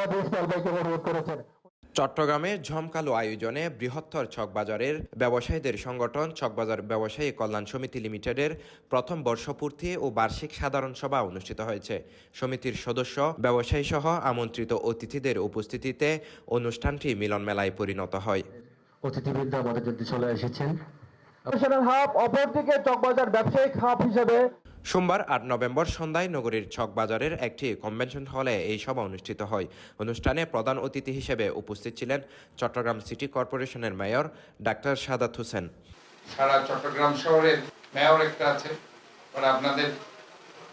অনুরোধ করেছেন। চট্টগ্রামে ঝমকালো আয়োজনে বৃহত্তর চকবাজারের ব্যবসায়ীদের সংগঠন চকবাজার ব্যবসায়ী কল্যাণ সমিতি লিমিটেডের প্রথম বর্ষপূর্তি ও বার্ষিক সাধারণ সভা অনুষ্ঠিত হয়েছে। সমিতির সদস্য ব্যবসায়ী সহ আমন্ত্রিত অতিথিদের উপস্থিতিতে অনুষ্ঠানটি মিলন মেলায় পরিণত হয়। অতিথিবৃন্দ আমাদের জন্য চলে এসেছেন। হাব অপরদিকে চকবাজার ব্যবসায়িক হাব হিসেবে সোমবার ৮ নভেম্বর সন্ধ্যায় নগরীর চকবাজারের একটি কনভেনশন হলে এই সভা অনুষ্ঠিত হয়। অনুষ্ঠানে প্রধান অতিথি হিসেবে উপস্থিত ছিলেন চট্টগ্রাম সিটি কর্পোরেশনের মেয়র ডাক্তার সাদাত হোসেন। সারা চট্টগ্রাম শহরের মেয়র একটা আছে, আপনাদের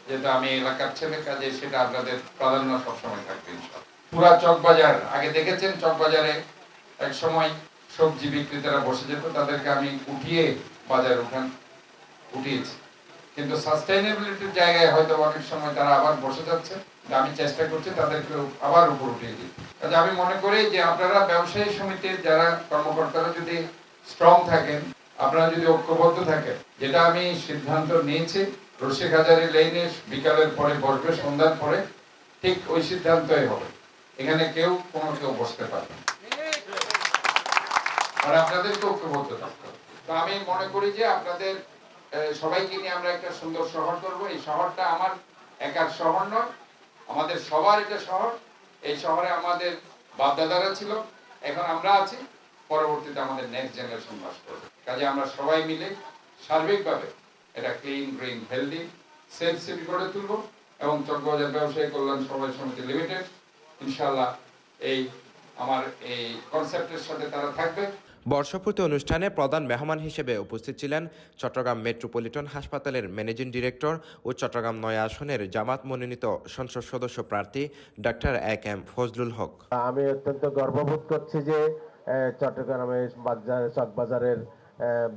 যেটা আমি এলাকার ছেলে কাজে সেটা আপনাদের প্রাধান্য সবসময় থাকবে ইনশাআল্লাহ। পুরা চকবাজার আগে দেখেছেন, চকবাজারে এক সময় সবজি বিক্রেতারা বসে যেত, তাদেরকে আমি উঠিয়ে বাজার উঠিয়েছি, কিন্তু সাস্টেইনেবিলিটির জায়গায় হয়তো অনেক সময় তারা আবার বসে যাচ্ছে। আমি চেষ্টা করছি তাদেরকে আবার উপর উঠিয়ে দিই। কাজে আমি মনে করি যে আপনারা ব্যবসায়ী সমিতির যারা কর্মকর্তারা যদি স্ট্রং থাকেন, আপনারা যদি ঐক্যবদ্ধ থাকেন, যেটা আমি সিদ্ধান্ত নিয়েছি রশিক হাজারি লেনে বিকালের পরে বসবে, সন্ধ্যার পরে ঠিক ওই সিদ্ধান্তই হবে। এখানে কেউ বসতে পারবে না, আর আপনাদেরকে ঐক্যবদ্ধ থাকতে হবে। তো আমি মনে করি যে আপনাদের সবাইকে নিয়ে আমরা একটা সুন্দর শহর করব। এই শহরটা আমার একার শহর নয়, আমাদের সবার এটা শহর। এই শহরে আমাদের বাপদাদারা ছিল, এখন আমরা আছি, পরবর্তীতে আমাদের নেক্সট জেনারেশন বাস করবে। কাজে আমরা সবাই মিলে সার্বিকভাবে এটা clean, green, healthy, safe city করে তুলব এবং চকবাজার ব্যবসায়ী কল্যাণ সমিতি লিমিটেড ইনশাআল্লাহ এই আমার এই কনসেপ্টের সাথে তারা থাকবে। বর্ষপূর্তি অনুষ্ঠানে প্রধান মেহমান হিসেবে উপস্থিত ছিলেন চট্টগ্রাম মেট্রোপলিটন হাসপাতালের ম্যানেজিং ডিরেক্টর ও চট্টগ্রাম ৯ আসনের জামাত মনোনীত সংসদ সদস্য প্রার্থী ডাক্তার এ.কে.এম. ফজলুল হক। আমি অত্যন্ত গর্ববোধ করছি যে চট্টগ্রামের চকবাজারের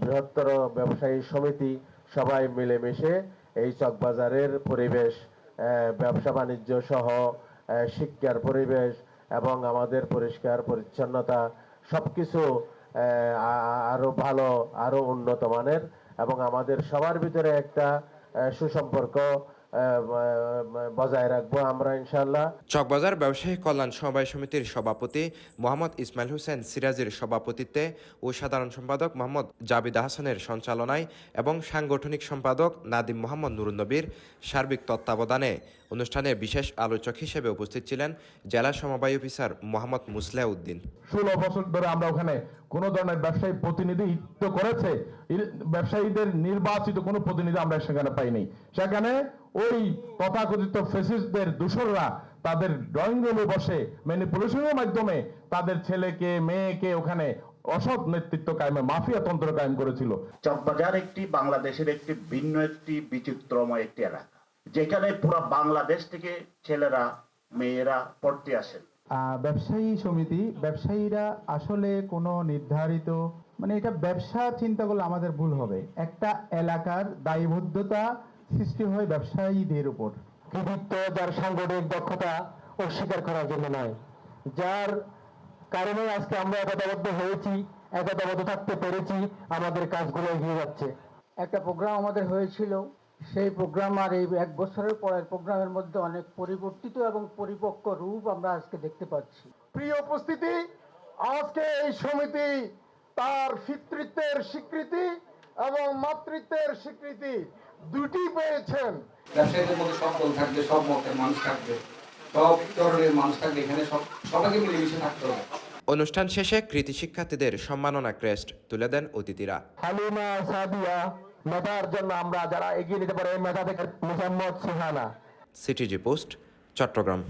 বৃহত্তর ব্যবসায়ী সমিতি সবাই মিলেমিশে এই চকবাজারের পরিবেশ, ব্যবসা বাণিজ্য সহ শিক্ষার পরিবেশ এবং আমাদের পরিষ্কার পরিচ্ছন্নতা সবকিছু আরো ভালো, আরো উন্নত মানের এবং আমাদের সবার ভিতরে একটা সুসম্পর্ক বজায় রাখবো আমরা ইনশাআল্লাহ। চকবাজার ব্যবসায়ী কল্যাণ সমবায় সমিতির সভাপতি মোহাম্মদ ইসমাইল হোসেন সিরাজের সভাপতিত্বে ও সাধারণ সম্পাদক মোহাম্মদ জাবিদ হাসানের সঞ্চালনায় এবং সাংগঠনিক সম্পাদক নাদিম মোহাম্মদ নুরুন্নবীর সার্বিক তত্ত্বাবধানে অনুষ্ঠানে বিশেষ আলোচক হিসেবে উপস্থিত ছিলেন জেলা সমবায় অফিসার মোহাম্মদ মুসলেহ উদ্দিন। 16 বছর ধরে আমরা ওখানে কোনো ধরনের ব্যবসায়ী প্রতিনিধিত্ব করেছে, ব্যবসায়ীদের নির্বাচিত কোনো প্রতিনিধি আমরা সেখানে পাইনি। সেখানে ওই তথাকথিত ফ্যাসিস্টদের দূষররা তাদের ড্রয়িং রুমে বসে ম্যানিপুলেশনের মাধ্যমে তাদের ছেলেকে মেয়েকে ওখানে অসৎ নেতৃত্ব কায়েমে মাফিয়া তন্ত্র কায়েম করেছিল। চকবাজার একটি বাংলাদেশের একটি ভিন্ন একটি বিচিত্রময় একটি এলাকা, যেখানে পুরো বাংলাদেশ থেকে ছেলেরা মেয়েরা পড়তে আসেন। ব্যবসায়ী সমিতি, ব্যবসায়ীরা আসলে কোনো নির্ধারিত এটা ব্যবসা চিন্তা করলে আমাদের ভুল হবে। একটা এলাকার দায়বদ্ধতা সৃষ্টি হয় ব্যবসায়ীদের উপর। কৃতিত্ব যার সাংগঠনিক দক্ষতা অস্বীকার করার জন্য নয়, যার কারণে আজকে আমরা একতাবদ্ধ হয়েছি, একতাবদ্ধ থাকতে পেরেছি, আমাদের কাজগুলো এগিয়ে যাচ্ছে। একটা প্রোগ্রাম আমাদের হয়েছিল, সেই প্রোগ্রাম আর এই এক বছরের পরের প্রোগ্রামের মধ্যে অনেক পরিবর্তিত এবং পরিপক্ক রূপ আমরা আজকে দেখতে পাচ্ছি। প্রিয় উপস্থিতি, আজকে এই সমিতি তার পিতৃত্বের স্বীকৃতি এবং মাতৃত্বের স্বীকৃতি দুটি পেয়েছেন। ব্যবসায়ীদের মধ্যে সব দল থাকবে, সব মতের মানুষ থাকবে, সব ধরনের মানুষ থাকবে, এখানে সবাইকে মিলেমিশে থাকতে হবে। অনুষ্ঠান শেষে কৃতি শিক্ষার্থীদের সম্মাননা ক্রেস্ট তুলে দেন অতিথিরা। হালিমা সাদিয়া মেধার জন্য আমরা যারা এগিয়ে নিতে পারে, মেধা থেকে মোহাম্মদ সুহানা। CTG post, Chittagong.